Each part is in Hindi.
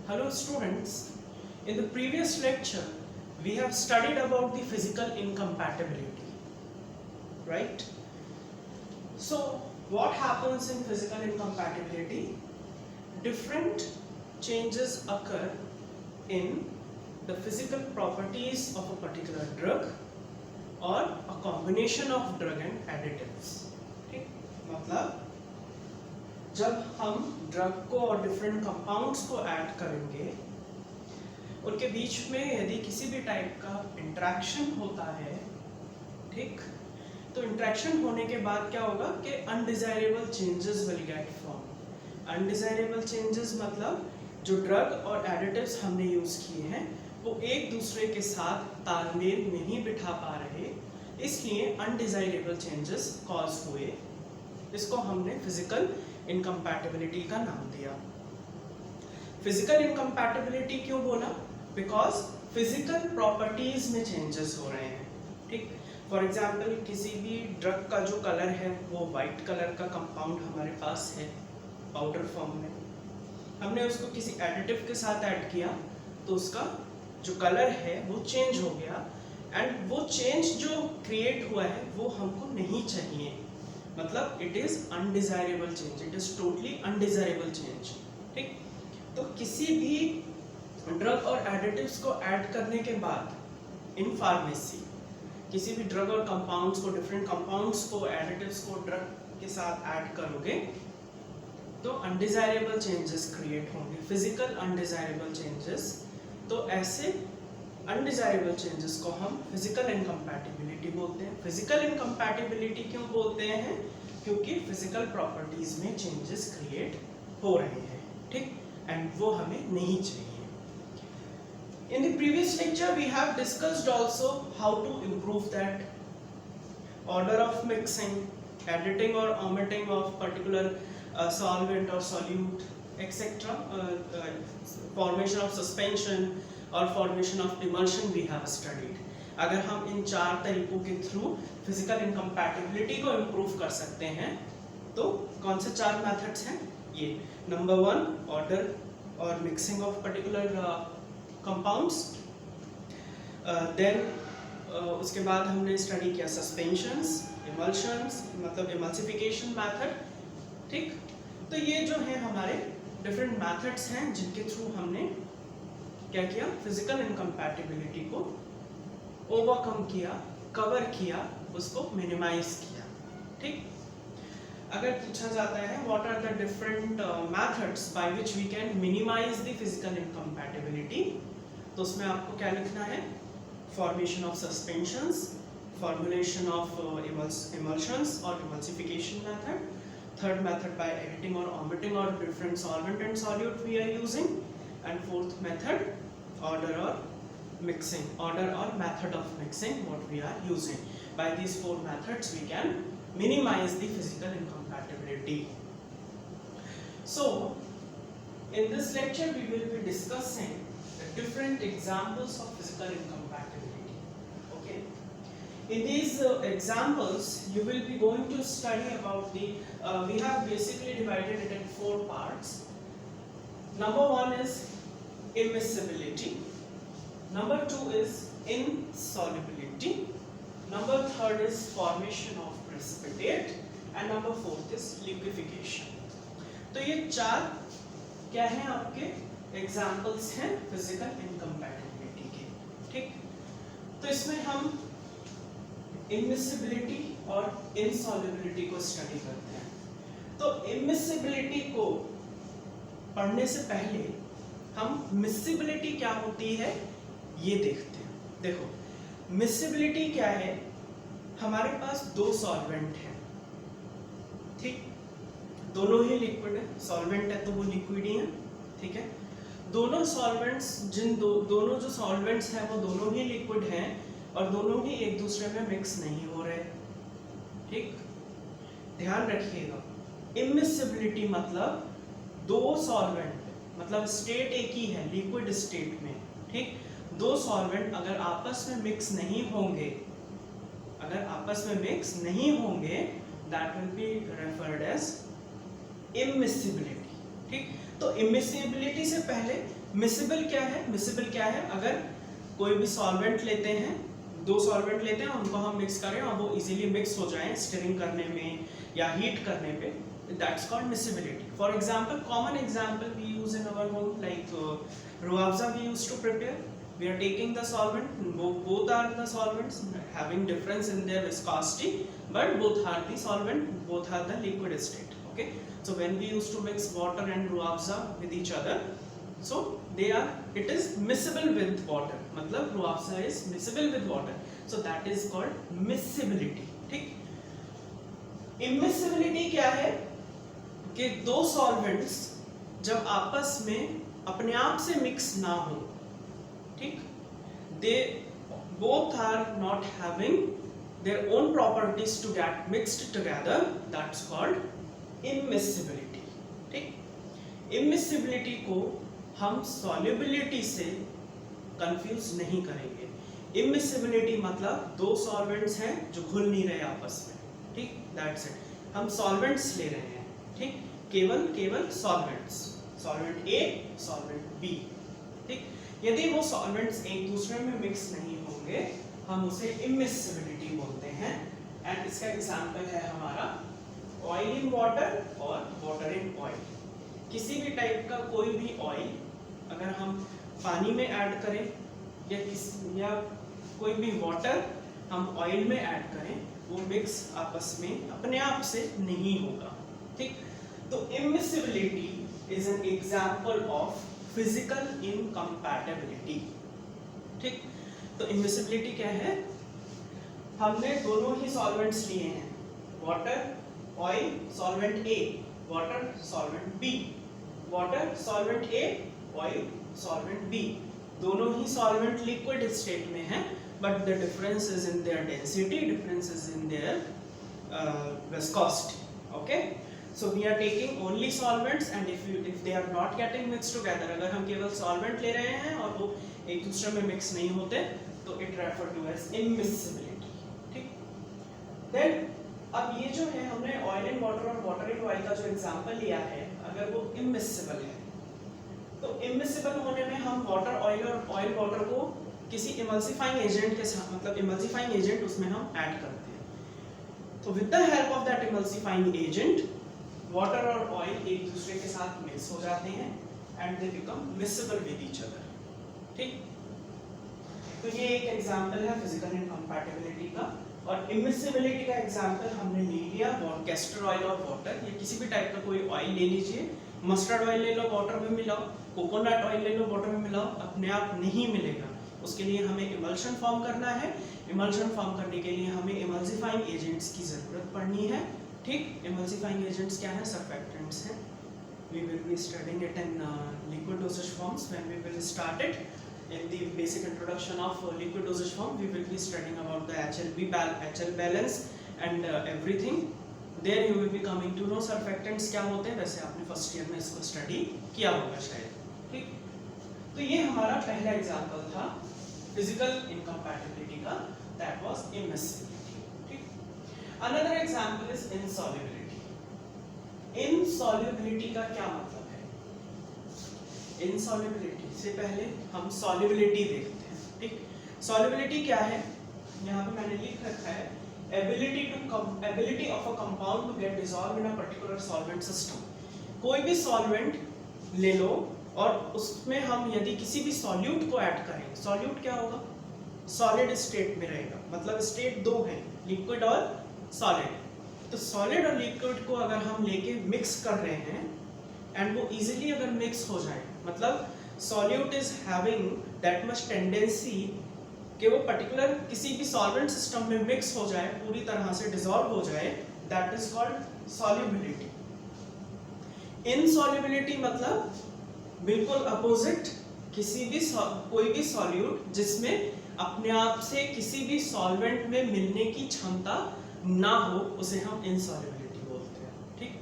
Hello students, in the previous lecture we have studied about the physical incompatibility, right? So what happens in physical incompatibility? Different changes occur in the physical properties of a particular drug or a combination of drug and additives. ठीक, मतलब जब हम ड्रग को और डिफरेंट कंपाउंड्स को ऐड करेंगे, उनके बीच में यदि किसी भी टाइप का इंटरेक्शन होता है, ठीक, तो इंटरेक्शन होने के बाद क्या होगा कि undesirable changes will get form. Undesirable changes मतलब जो ड्रग और एडिटिव्स हमने यूज़ किए हैं वो एक दूसरे के साथ तालमेल नहीं बिठा पा रहे, इसलिए अनडिजायरेबल चेंजेस कॉज हुए। इसको हमने फिजिकल इनकम्पैटिबिलिटी का नाम दिया। फिजिकल इनकम्पैटिबिलिटी क्यों बोला? बिकॉज फिजिकल प्रॉपर्टीज में चेंजेस हो रहे हैं। ठीक, फॉर एग्जाम्पल किसी भी ड्रग का जो कलर है वो वाइट कलर का कंपाउंड हमारे पास है पाउडर फॉर्म में, हमने उसको किसी एडिटिव के साथ ऐड किया तो उसका जो कलर है वो चेंज हो गया, एंड वो चेंज जो क्रिएट हुआ है वो हमको नहीं चाहिए, मतलब it is undesirable change, it is totally undesirable change. ठीक, तो किसी भी ड्रग और एडिटिव्स को ऐड करने के बाद इन फार्मेसी किसी भी ड्रग और कंपाउंड्स को, डिफरेंट कंपाउंड्स को, एडिटिव्स को ड्रग के साथ ऐड करोगे तो अनडिजायरेबल चेंजेस क्रिएट होंगे, फिजिकल अनडिजायरेबल चेंजेस। तो ऐसे अनडिजायरेबल चेंजेस को हम फिजिकल इनकम्पैटिबिलिटी बोलते हैं। फिजिकल इनकम्पैटिबिलिटी क्यों बोलते हैं? क्योंकि फिजिकल प्रॉपर्टीज में चेंजेस क्रिएट हो रहे हैं, ठीक, एंड वो हमें नहीं चाहिए। In the previous lecture we have discussed also how to improve that order of mixing, editing or omitting of particular solvent or solute, etc. Formation of suspension और फॉर्मेशन ऑफ इमल्शन भी हैव स्टडीड। अगर हम इन चार तरीकों के थ्रू फिजिकल इनकम्पैटिबिलिटी को इम्प्रूव कर सकते हैं तो कौन से चार मेथड्स हैं? ये नंबर 1 ऑर्डर और mixing of particular compounds, then उसके बाद हमने स्टडी किया सस्पेंशंस, इमल्शंस मतलब इमल्सिफिकेशन मेथड। ठीक, तो ये जो है हमारे डिफरेंट मेथड्स हैं जिनके थ्रू हमने क्या किया? फिजिकल इनकम्पैटिबिलिटी को ओवरकम किया, कवर किया, उसको मिनिमाइज किया। ठीक, अगर पूछा जाता है what are the different methods by which we can minimise the physical incompatibility, तो उसमें आपको क्या लिखना है? Formation of suspensions, formulation of emulsions और emulsification method, third method by editing और omitting और different solvent and solute we are using, and fourth method order or mixing, order or method of mixing what we are using. By these four methods we can minimize the physical incompatibility. So in this lecture we will be discussing the different examples of physical incompatibility. Okay, in these examples you will be going to study about the we have basically divided it in 4 parts. Number 1 is immiscibility, number 2 is insolubility, number 3 is formation of precipitate, and number 4 is liquefaction. तो ये चार क्या हैं? आपके एग्जाम्पल्स हैं फिजिकल इनकम्पैटिबिलिटी के। ठीक, तो इसमें हम immiscibility और insolubility को स्टडी करते हैं। तो immiscibility को पढ़ने से पहले हम मिसिबिलिटी क्या होती है ये देखते हैं। देखो, मिसिबिलिटी क्या है? हमारे पास 2 सॉल्वेंट हैं, ठीक, दोनों ही लिक्विड है, सॉल्वेंट है तो वो लिक्विड ही है, ठीक है। दोनों सॉल्वेंट्स दोनों जो सॉल्वेंट्स हैं वो दोनों ही लिक्विड हैं और दोनों ही एक दूसरे में मिक्स नहीं हो रहे। ठीक, ध्यान रखिएगा, इमिसिबिलिटी मतलब 2 सॉल्वेंट मतलब स्टेट एक ही है, लिक्विड स्टेट में, ठीक, 2 सॉल्वेंट अगर आपस में मिक्स नहीं होंगे, that will be referred as immiscibility. ठीक, तो इमिसिबिलिटी से पहले मिसिबल क्या है? मिसिबल क्या है? अगर कोई भी सॉल्वेंट लेते हैं, दो सॉल्वेंट लेते हैं, उनको हम मिक्स करें और वो इजीली मिक्स हो जाएं स्टिरिंग करने में या हीट करने पे, that's called miscibility. For example, common example we use in our home, like ruafza we used to prepare. We are taking the solvent, both are the solvents having difference in their viscosity, but both are the solvent, both are the liquid state. Okay, so when we used to mix water and ruafza with each other, so they are, it is miscible with water, मतलब ruafza is miscible with water, so that is called miscibility. ठीक. Immiscibility क्या है? कि दो solvents जब आपस में अपने आप से मिक्स ना हो, ठीक, they both are not having their own properties to get mixed together, that's called immiscibility. ठीक. immiscibility को हम solubility से कंफ्यूज नहीं करेंगे. immiscibility मतलब दो सॉल्वेंट्स हैं जो घुल नहीं रहे आपस में, ठीक, दैट्स इट. हम सॉल्वेंट्स ले रहे हैं, ठीक, केवल सॉल्वेंट्स, सॉल्वेंट ए, सॉल्वेंट बी, ठीक. यदि वो सॉल्वेंट्स एक दूसरे में मिक्स नहीं होंगे, हम उसे इमिसिबिलिटी बोलते हैं. एंड इसका एग्जांपल है हमारा ऑयल इन वाटर और वाटर इन ऑयल. किसी भी टाइप का कोई भी ऑयल अगर हम पानी में ऐड करें या कोई भी वाटर हम ऑयल में ऐड करें, वो मिक्स आपस में अपने आप से नहीं होगा, ठीक. तो immiscibility is an example of physical incompatibility. ठीक. तो immiscibility क्या है? हमने दोनों ही सॉल्वेंट्स लिए हैं, water, oil, solvent A, water, solvent B, water, solvent A, oil, solvent B. दोनों ही सॉल्वेंट लिक्विड स्टेट में हैं, but the difference is in their density, difference is in their viscosity. Okay. So we are taking only solvents, and if they are not getting mixed together, अगर हम केवल solvent ले रहे हैं और वो एक दूसरे में mix नहीं होते, तो it refer to as immiscibility. ठीक. Then अब ये जो है हमने oil in water और water in oil का जो example लिया है, अगर वो immiscible है, तो immiscible होने में हम water oil और oil water को किसी emulsifying agent के साथ, मतलब emulsifying agent उसमें हम add करते हैं. तो with the help of that emulsifying agent, water और ऑयल एक दूसरे के साथ मिक्स हो जाते हैं and they become miscible with each other. ठीक. तो ये एक एग्जांपल है फिजिकल इनकम्पैटिबिलिटी का. और इमिसिबिलिटी का एग्जांपल हमने ले लिया कैस्टर ऑयल और वाटर, या किसी भी टाइप का कोई ऑयल ले लीजिए, मस्टर्ड ऑयल ले लो, वाटर में मिलाओ, कोकोनट ऑयल ले लो, वाटर में मिलाओ, अपने आप नहीं मिलेगा. उसके लिए हमें इमल्शन फॉर्म करना है. इमल्शन फॉर्म करने के लिए हमें इमल्सिफाइंग एजेंट्स की जरूरत पड़नी है. ठीक. इमल्सिफाइंग एजेंट्स क्या है? सरफेक्टेंट्स हैं. We will be studying it in liquid dosage forms when we will start it. In the basic introduction of liquid dosage form, we will be studying about the HL balance and everything. There you will be coming to know surfactants क्या होते हैं. वैसे आपने फर्स्ट ईयर में इसको स्टडी किया होगा शायद. ठीक. तो ये हमारा पहला एग्जांपल था फिजिकल इनकम्पैटिबिलिटी का, that was immiscibility. Another example is insolubility. Insolubility का क्या मतलब है? Insolubility से पहले हम solubility देखते हैं. ठीक. Solubility क्या है? यहाँ पे मैंने लिख रखा है ability of a compound to get dissolved in a particular solvent system. कोई भी solvent ले लो और उसमें हम यदि किसी भी solute को ऐड करें, solute क्या होगा? Solid state में रहेगा. मतलब स्टेट दो हैं, लिक्विड और सॉलिड. तो सॉलिड और लिक्विड को अगर हम लेके मिक्स कर रहे हैं एंड वो इजीली अगर मिक्स हो जाए, मतलब solute is having that much tendency कि वो पर्टिकुलर किसी भी सॉल्वेंट सिस्टम में मिक्स हो जाए, पूरी तरह से डिसॉल्व हो जाए, दैट इज कॉल्ड सॉल्युबिलिटी. इनसॉल्युबिलिटी मतलब बिल्कुल अपोजिट, कोई भी सॉल्यूट जिसमें अपने आप से किसी भी सॉल्वेंट में मिलने की क्षमता ना हो, उसे हम इनसॉल्युबिलिटी बोलते हैं. ठीक.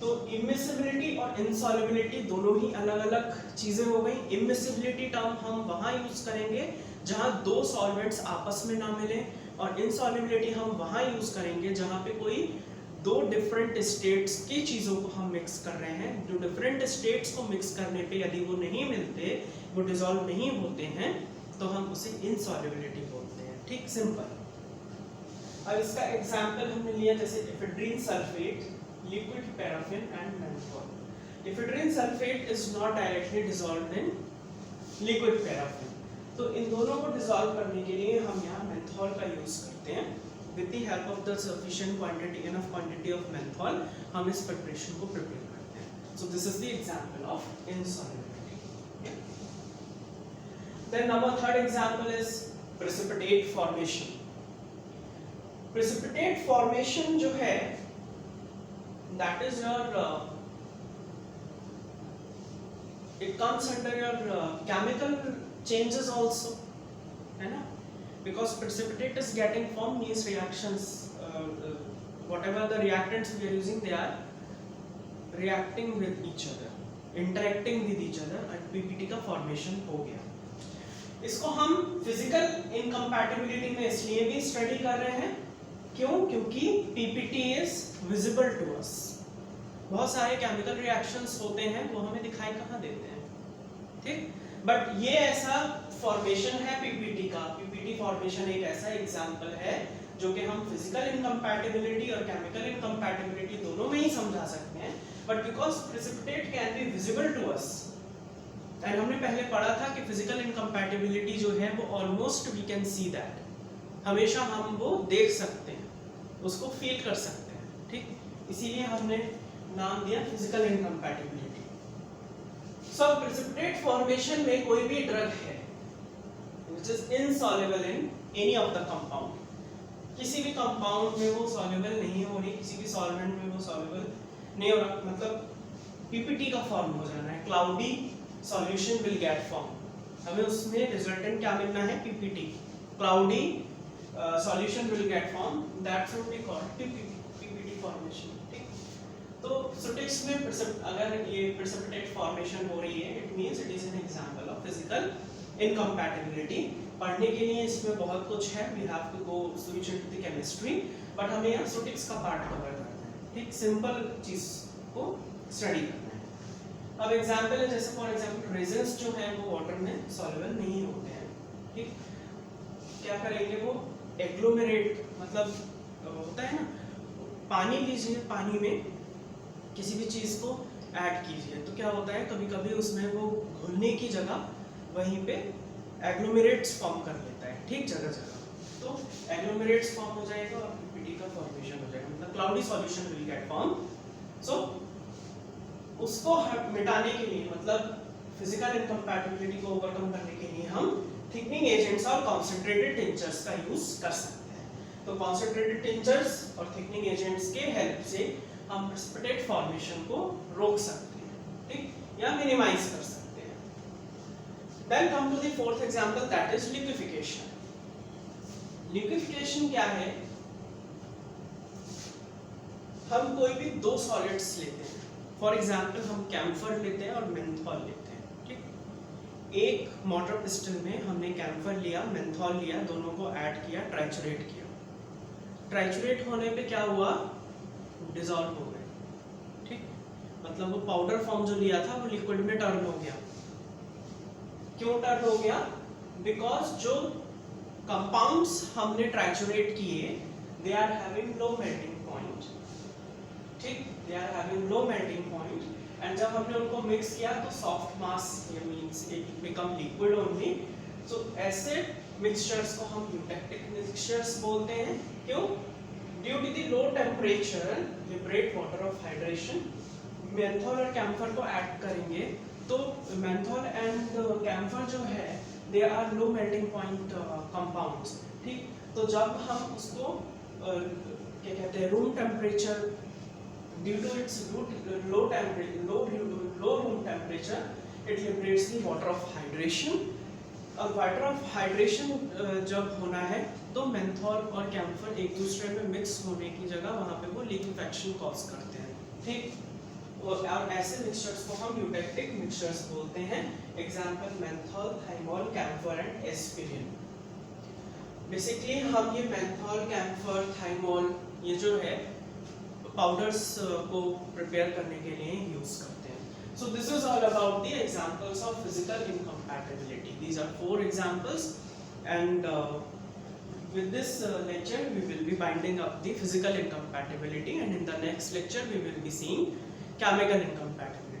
तो इमिसिबिलिटी और इनसॉल्युबिलिटी दोनों ही अलग अलग चीजें हो गई. इमिसिबिलिटी टर्म हम वहां यूज करेंगे जहां दो सॉल्वेंट्स आपस में ना मिले, और इनसॉल्युबिलिटी हम वहां यूज करेंगे जहां पे कोई दो डिफरेंट स्टेट्स की चीज़ों को हम मिक्स कर रहे हैं, जो डिफरेंट स्टेट्स को मिक्स करने पे यदि वो नहीं मिलते, वो डिसॉल्व नहीं होते हैं, तो हम उसे इनसॉल्युबिलिटी बोलते हैं। ठीक, सिंपल। अब इसका एग्जांपल हमने लिया जैसे ephedrine sulphate, liquid paraffin and menthol. Ephedrine sulphate is not directly dissolved in liquid paraffin, तो इन दोनों को डिसॉल्व करने के लिए हम यहाँ मेंथॉल का यूज करते हैं। With the help of the sufficient quantity, enough quantity of menthol, हम इस प्रिपरेशन को प्रिपेयर करते हैं। So this is the example of insolubility. Then our third example is precipitate formation. Precipitate formation जो है, that is your it comes under your chemical changes also, है ना? Because precipitate is getting formed, means reactions, whatever the reactants we are using, they are reacting with each other, interacting with each other, and PPT का formation हो गया। इसको हम फिजिकल इनकम्पैटिबिलिटी में इसलिए भी स्टडी कर रहे हैं, क्यों? क्योंकि PPT is visible to us. बहुत सारे केमिकल रिएक्शंस होते हैं, वो हमें दिखाई कहाँ देते हैं, ठीक? बट ये ऐसा फॉर्मेशन है PPT का, PPT फॉर्मेशन एक ऐसा एग्जांपल है जो कि हम फिजिकल इनकम्पैटिबिलिटी और केमिकल इनकम्पैटिबिलिटी दोनों में ही समझा सकते हैं। But because precipitate can be visible to us, and हमने पहले पढ़ा था कि फिजिकल इनकम्पैटिबिलिटी जो है वो almost we can see that, हमेशा हम वो देख सकते हैं, उसको फील कर सकते हैं, ठीक? इसीलिए हमने नाम दिया फिजिकल इनकम्पैटिबिलिटी। सो प्रेसिपिटेट फॉर्मेशन में कोई भी ड्रग है which is insoluble in any of the compound, किसी भी कंपाउंड में वो सॉल्युबल नहीं हो रही, किसी भी सॉल्वेंट में वो सॉल्युबल नहीं हो रहा, मतलब PPT का फॉर्म हो जाना है, cloudy solution will get form. हमें उसमें रिजल्टेंट क्या मिलना है? PPT, cloudy solution will get form, that should be called PPT formation, ठीक? तो सुटिक्स में अगर ये प्रेसिपिटेट फॉर्मेशन हो रही है, it means it is an example of physical incompatibility. पढ़ने के लिए इसमें बहुत कुछ है, we have to go switch into the chemistry, but हमें यहाँ सुटिक्स का पार्ट कवर करना है, ठीक? सिंपल चीज को स्टडी करना है। अब एग्जांपल है, जैसे फॉर एग्जांपल रेजिन्स जो है वो वाटर में सॉल्युबल नहीं होते हैं, ठीक? क्या करेंगे? वो एग्लोमेरेट, मतलब होता है ना, पानी लीजिए, पानी में किसी भी चीज को ऐड कीजिए, तो क्या होता है, कभी कभी उसमें वो घुलने की जगह वहीं पे एग्लोमेरेट्स फॉर्म कर लेता है, ठीक? जगह जगह तो एग्लोमेरेट्स फॉर्म हो जाएगा और PPT का फॉर्मेशन हो जाएगा, मतलब cloudy solution will get form. So उसको मिटाने के लिए, मतलब फिजिकल इनकम्पैटिबिलिटी को ओवरकम करने के लिए हम थिकनिंग एजेंट्स और कॉन्सेंट्रेटेड टिंचर्स का यूज कर सकते हैं। तो कॉन्सेंट्रेटेड टिंचर्स और थिकनिंग एजेंट्स के हेल्प से हम प्रेसिपिटेट फॉर्मेशन को रोक सकते हैं, ठीक? या मिनिमाइज कर सकते हैं। Then come to the fourth example, that is liquefaction. Liquefaction क्या है? हम कोई भी दो सॉलिड्स लेते हैं, फॉर एग्जाम्पल हम कैम्फर लेते हैं और मेंथॉल लेते हैं, ठीक? एक मोटर पिस्टल में हमने कैम्फर लिया, मेंथॉल लिया, दोनों को ऐड किया, ट्राइचुरेट किया। ट्राइचुरेट होने पे क्या हुआ? डिसॉल्व हो गए, ठीक? मतलब वो पाउडर फॉर्म जो लिया था वो लिक्विड में टर्न हो गया। क्यों टर्न हो गया? बिकॉज जो कंपाउंड्स हमने ट्राइचुरेट किए, they are having low melting point, ठीक? They are having low melting point, and जब हमने उनको मिक्स किया तो सॉफ्ट मास, ये means it become liquid only. So ऐसे मिक्सचर्स को हम eutectic मिक्सचर्स बोलते हैं। क्यों? Due to the low temperature, liberate water of hydration. Menthol और कैम्फर को ऐड करेंगे तो मेंथॉल एंड कैम्फर जो है they are low melting point compounds, ठीक? तो जब हम उसको क्या कहते हैं, room temperature, due to its low room temperature, it liberates the water of hydration. अब वाटर ऑफ हाइड्रेशन जब होना है तो मेंथॉल और कैम्फर एक दूसरे में मिक्स होने की जगह वहाँ पे वो लिक्विफिकेशन कॉज करते हैं, ठीक? और ऐसे मिक्सचर्स को हम यूटेक्टिक मिक्सचर्स बोलते हैं। Example menthol, thymol, camphor and aspirin. Basically हम ये मेंथॉल, कैम्फर, थाइमोल, ये जो है पाउडर्स को प्रिपेयर करने के लिए यूज करते हैं. So this is all about the examples of physical incompatibility. These are 4 examples, and with this lecture we will be binding up the physical incompatibility, and in the next lecture we will be seeing chemical incompatibility.